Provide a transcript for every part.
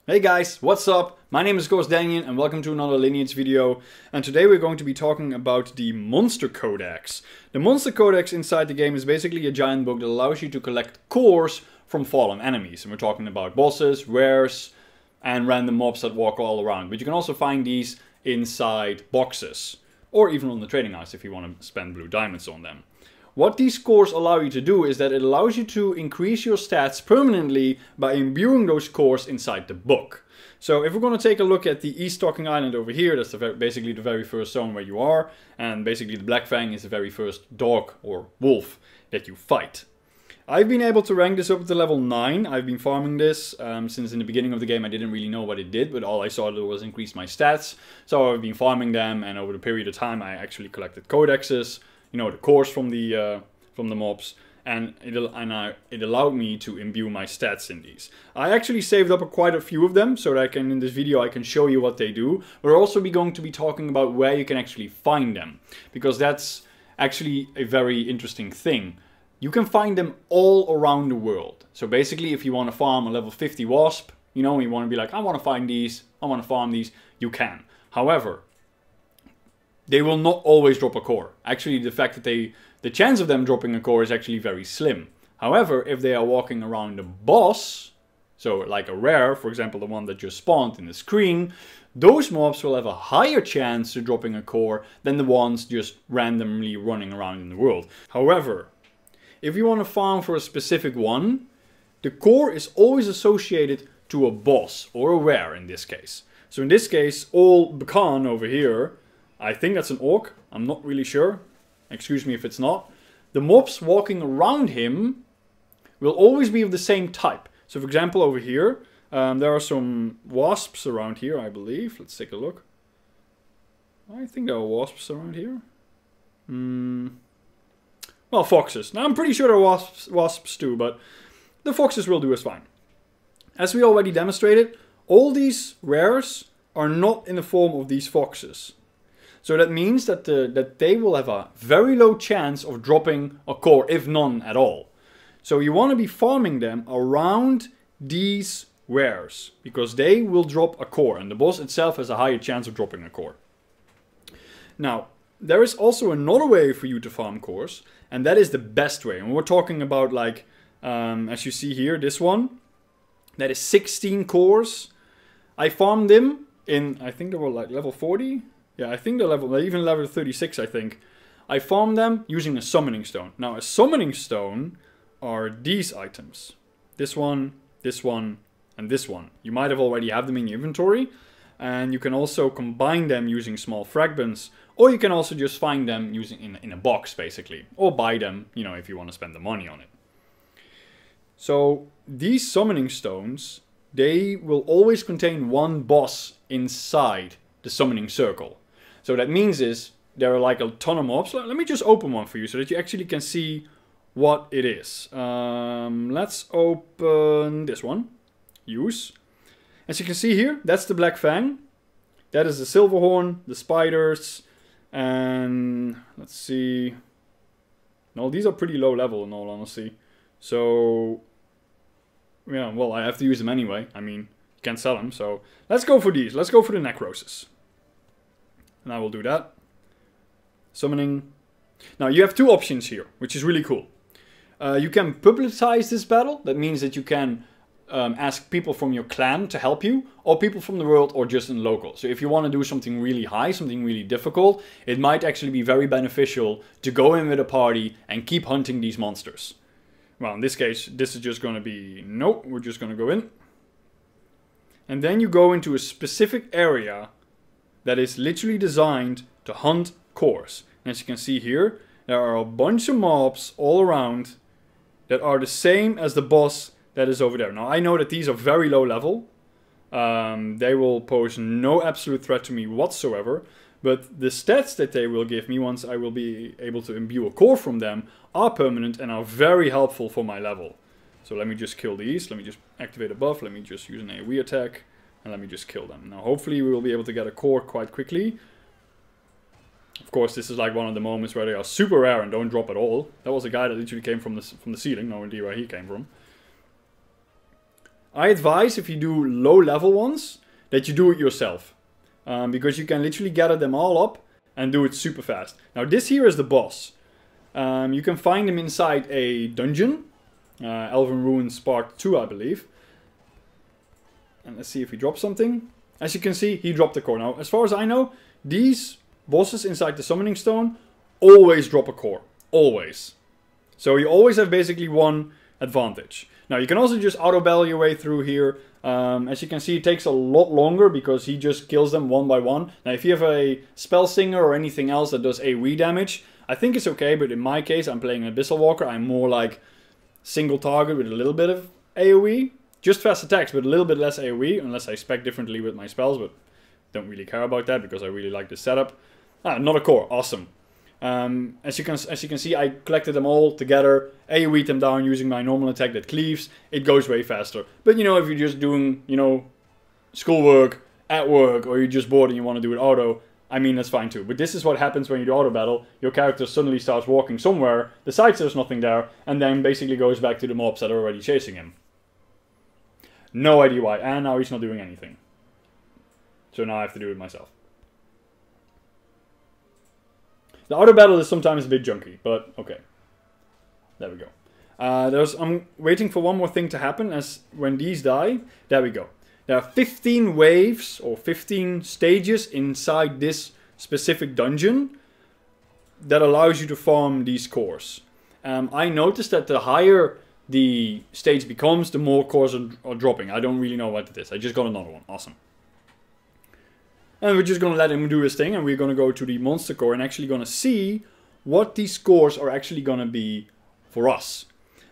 Hey guys, what's up? My name is Daniel and welcome to another Lineage video. And today we're going to be talking about the Monster Codex. The Monster Codex inside the game is basically a giant book that allows you to collect cores from fallen enemies. And we're talking about bosses, rares, and random mobs that walk all around. But you can also find these inside boxes, or even on the trading house if you want to spend blue diamonds on them. What these cores allow you to do is that it allows you to increase your stats permanently by imbuing those cores inside the book. So if we're going to take a look at the East Talking Island over here, that's basically the very first zone where you are. And basically the Black Fang is the very first dog or wolf that you fight. I've been able to rank this up to level 9. I've been farming this since in the beginning of the game I didn't really know what it did, but all I saw was increase my stats. So I've been farming them, and over the period of time I actually collected codexes. You know, the cores from the mobs, and it allowed me to imbue my stats in these. I actually saved up quite a few of them, so that in this video I can show you what they do. We're also going to be talking about where you can actually find them, because that's actually a very interesting thing. You can find them all around the world. So basically, if you want to farm a level 50 wasp, you know, you want to be like, I want to find these, I want to farm these, you can. However, they will not always drop a core. Actually, the fact that the chance of them dropping a core is actually very slim. However, if they are walking around a boss, so like a rare, for example, the one that just spawned in the screen, those mobs will have a higher chance of dropping a core than the ones just randomly running around in the world. However, if you want to farm for a specific one, the core is always associated to a boss, or a rare in this case. So in this case, Ol Bakan over here, I think that's an orc, I'm not really sure, excuse me if it's not. The mobs walking around him will always be of the same type. So for example over here, there are some wasps around here, I believe. Let's take a look. I think there are wasps around here. Well, foxes. Now I'm pretty sure there are wasps too, but the foxes will do us fine. As we already demonstrated, all these rares are not in the form of these foxes. So that means that they will have a very low chance of dropping a core, if none at all. So you want to be farming them around these rares, because they will drop a core, and the boss itself has a higher chance of dropping a core. Now, there is also another way for you to farm cores, and that is the best way. And we're talking about, like, as you see here, this one. That is 16 cores. I farmed them in, I think they were like level 40. Yeah, I think they're even level 36, I think. I farmed them using a summoning stone. Now, a summoning stone are these items. This one, and this one. You might have already have them in your inventory. And you can also combine them using small fragments. Or you can also just find them using in a box, basically. Or buy them, you know, if you want to spend the money on it. So, these summoning stones, they will always contain one boss inside the summoning circle. So that means is there are like a ton of mobs. Let me just open one for you so that you actually can see what it is. Let's open this one. Use. As you can see here, that's the Black Fang. That is the Silverhorn, the spiders, and let's see. No, these are pretty low level in all honesty. So, yeah, well, I have to use them anyway. I mean, you can't sell them, so let's go for these. Let's go for the Necroses. And I will do that. Summoning. Now, you have two options here, which is really cool. You can publicize this battle. That means that you can ask people from your clan to help you, or people from the world, or just in local. So if you want to do something really high, something really difficult, it might actually be very beneficial to go in with a party and keep hunting these monsters. Well, in this case, this is just going to be, nope, we're just going to go in. And then you go into a specific area that is literally designed to hunt cores. And as you can see here, there are a bunch of mobs all around that are the same as the boss that is over there. Now, I know that these are very low level. They will pose no absolute threat to me whatsoever. But the stats that they will give me once I will be able to imbue a core from them are permanent and are very helpful for my level. So let me just kill these. Let me just activate a buff. Let me just use an AoE attack. And let me just kill them. Now hopefully we will be able to get a core quite quickly. Of course, this is like one of the moments where they are super rare and don't drop at all. That was a guy that literally came from the ceiling. No idea where he came from. I advise if you do low level ones that you do it yourself. Because you can literally gather them all up and do it super fast. Now this here is the boss. You can find him inside a dungeon. Elven Ruins Part 2, I believe. And let's see if he drops something. As you can see, he dropped a core. Now, as far as I know, these bosses inside the Summoning Stone always drop a core. Always. So you always have basically one advantage. Now, you can also just auto-battle your way through here. As you can see, it takes a lot longer because he just kills them one by one. Now, if you have a Spell Singer or anything else that does AoE damage, I think it's okay. But in my case, I'm playing an Abyssal Walker. I'm more like single target with a little bit of AoE. Just fast attacks, but a little bit less AoE, unless I spec differently with my spells, but don't really care about that because I really like this setup. Not a core, awesome. As you can see, I collected them all together, AoE'd them down using my normal attack that cleaves. It goes way faster. But you know, if you're just doing, you know, schoolwork, at work, or you're just bored and you want to do it auto, I mean, that's fine too. But this is what happens when you do auto battle. Your character suddenly starts walking somewhere, decides there's nothing there, and then basically goes back to the mobs that are already chasing him. No idea why. And now he's not doing anything. So now I have to do it myself. The auto battle is sometimes a bit junky, but okay. There we go. I'm waiting for one more thing to happen. As when these die, there we go. There are 15 waves or 15 stages inside this specific dungeon that allows you to farm these cores. I noticed that the higher the stage becomes, the more cores are dropping. I don't really know what it is. I just got another one. Awesome. And we're just going to let him do his thing, and we're going to go to the monster core and actually going to see what these cores are actually going to be for us.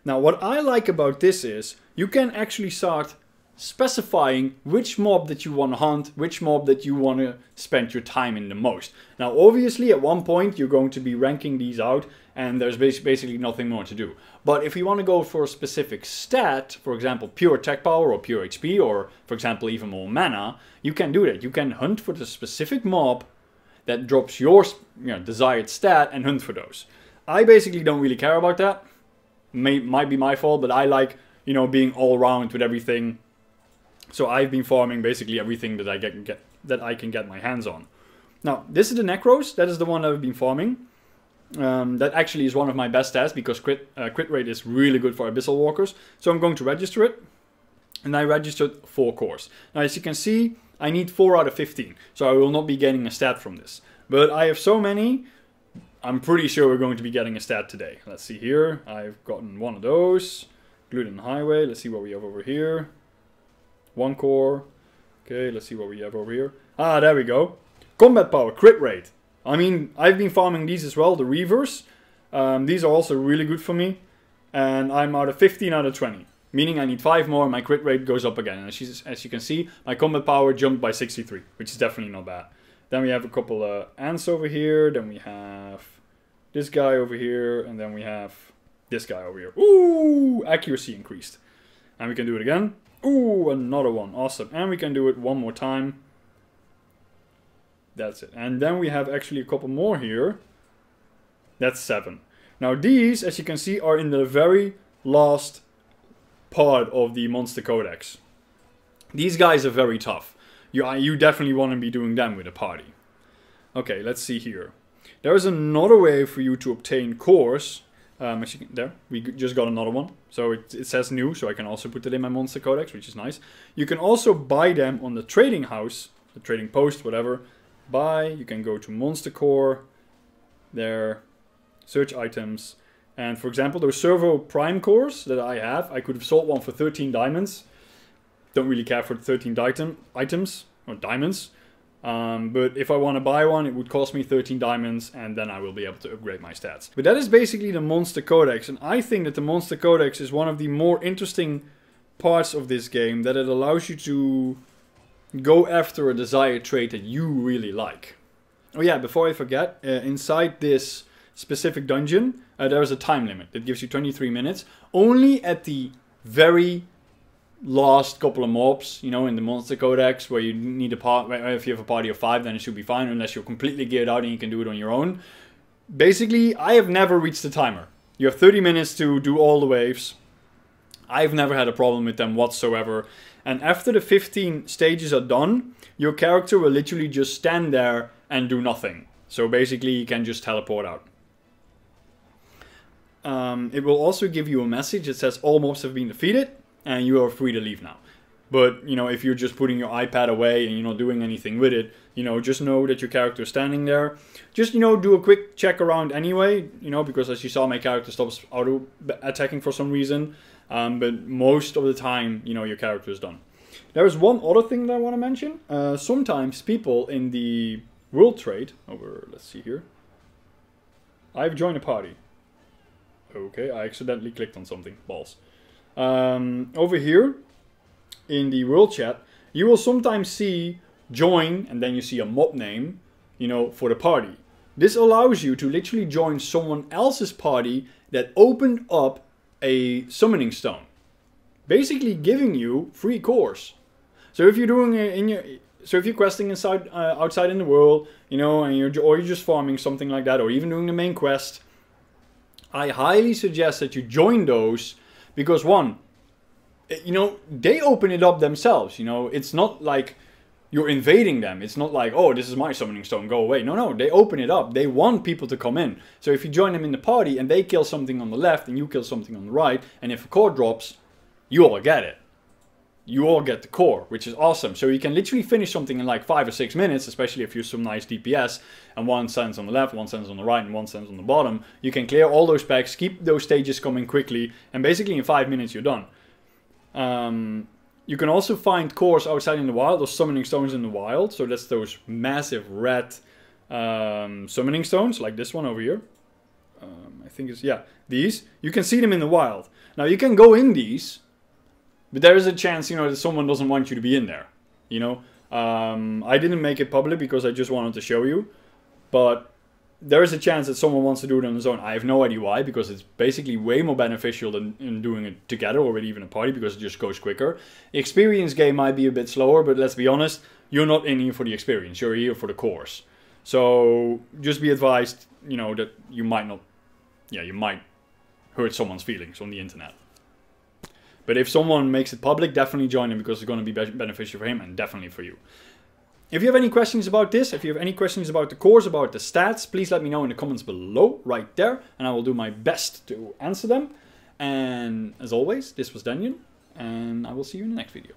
Now, what I like about this is you can actually start specifying which mob that you want to hunt, which mob that you want to spend your time in the most. Now, obviously, at one point, you're going to be ranking these out, and there's basically nothing more to do. But if you want to go for a specific stat, for example, pure attack power or pure HP, or for example, even more mana, you can do that. You can hunt for the specific mob that drops your desired stat and hunt for those. I basically don't really care about that. Might be my fault, but I like, you know, being all around with everything. So I've been farming basically everything that I can get my hands on. Now, this is the Necros. That is the one that I've been farming. That actually is one of my best stats because crit rate is really good for Abyssal Walkers. So I'm going to register it. And I registered 4 cores. Now, as you can see, I need 4 out of 15. So I will not be getting a stat from this. But I have so many, I'm pretty sure we're going to be getting a stat today. Let's see here. I've gotten one of those. Gluten Highway. Let's see what we have over here. 1 core. Okay, let's see what we have over here. Ah, there we go. Combat power, crit rate. I mean, I've been farming these as well, the Reavers. These are also really good for me. And I'm out of 15 out of 20. Meaning I need 5 more and my crit rate goes up again. And as you can see, my combat power jumped by 63, which is definitely not bad. Then we have a couple ants over here. Then we have this guy over here. And then we have this guy over here. Ooh, accuracy increased. And we can do it again. Ooh, another one. Awesome. And we can do it one more time. That's it. And then we have actually a couple more here. That's 7. Now these, as you can see, are in the very last part of the Monster Codex. These guys are very tough. You definitely want to be doing them with a party. Okay, let's see here. There's another way for you to obtain cores. As you can, there, we just got another one. So it says new, so I can also put it in my Monster Codex, which is nice. You can also buy them on the trading house, the trading post, whatever. Buy, you can go to Monster Core, there, search items. And for example, those Servo Prime cores that I have, I could have sold one for 13 diamonds. Don't really care for 13 items, or diamonds. But if I want to buy one, it would cost me 13 diamonds, and then I will be able to upgrade my stats. But that is basically the Monster Codex, and I think that the Monster Codex is one of the more interesting parts of this game, that it allows you to go after a desired trait that you really like. Oh yeah, before I forget, inside this specific dungeon, there is a time limit that gives you 23 minutes. Only at the very last couple of mobs, you know, in the Monster Codex, where you need a party. If you have a party of 5, then it should be fine, unless you're completely geared out and you can do it on your own. Basically, I have never reached the timer. You have 30 minutes to do all the waves. I've never had a problem with them whatsoever. And after the 15 stages are done, your character will literally just stand there and do nothing. So basically you can just teleport out. It will also give you a message that says all mobs have been defeated and you are free to leave now. But, you know, if you're just putting your iPad away and you're not doing anything with it, you know, just know that your character is standing there. Just, you know, do a quick check around anyway, you know, because as you saw, my character stops auto-attacking for some reason. But most of the time, you know, your character is done. There's one other thing that I want to mention. Sometimes people in the world trade, let's see here. I've joined a party. Okay, I accidentally clicked on something. Balls. Over here, in the world chat, you will sometimes see join, and then you see a mob name, you know, for the party. This allows you to literally join someone else's party that opened up a summoning stone, basically giving you free cores. So if you're doing it if you're questing inside, outside in the world, you know, and you're just farming something like that, or even doing the main quest, I highly suggest that you join those, because one, you know, they open it up themselves. You know, it's not like you're invading them. It's not like, oh, this is my summoning stone, go away. No, they open it up. They want people to come in. So if you join them in the party and they kill something on the left and you kill something on the right, and if a core drops, you all get it. You all get the core, which is awesome. So you can literally finish something in like 5 or 6 minutes, especially if you're some nice DPS, and one stands on the left, one stands on the right, and one stands on the bottom. You can clear all those packs, keep those stages coming quickly, and basically in 5 minutes you're done. You can also find cores outside in the wild, or summoning stones in the wild. So that's those massive red summoning stones, like this one over here. I think it's, yeah, these. You can see them in the wild. Now you can go in these, but there is a chance, you know, that someone doesn't want you to be in there. You know, I didn't make it public because I just wanted to show you, but there is a chance that someone wants to do it on his own. I have no idea why, because it's basically way more beneficial than in doing it together or with even a party, because it just goes quicker. The experience game might be a bit slower, but let's be honest, you're not in here for the experience, you're here for the cores. So just be advised, you know, that you might not, yeah, you might hurt someone's feelings on the internet. But if someone makes it public, definitely join him, because it's going to be beneficial for him and definitely for you. If you have any questions about this, if you have any questions about the course, about the stats, please let me know in the comments below, right there, and I will do my best to answer them. And as always, this was Daniel, and I will see you in the next video.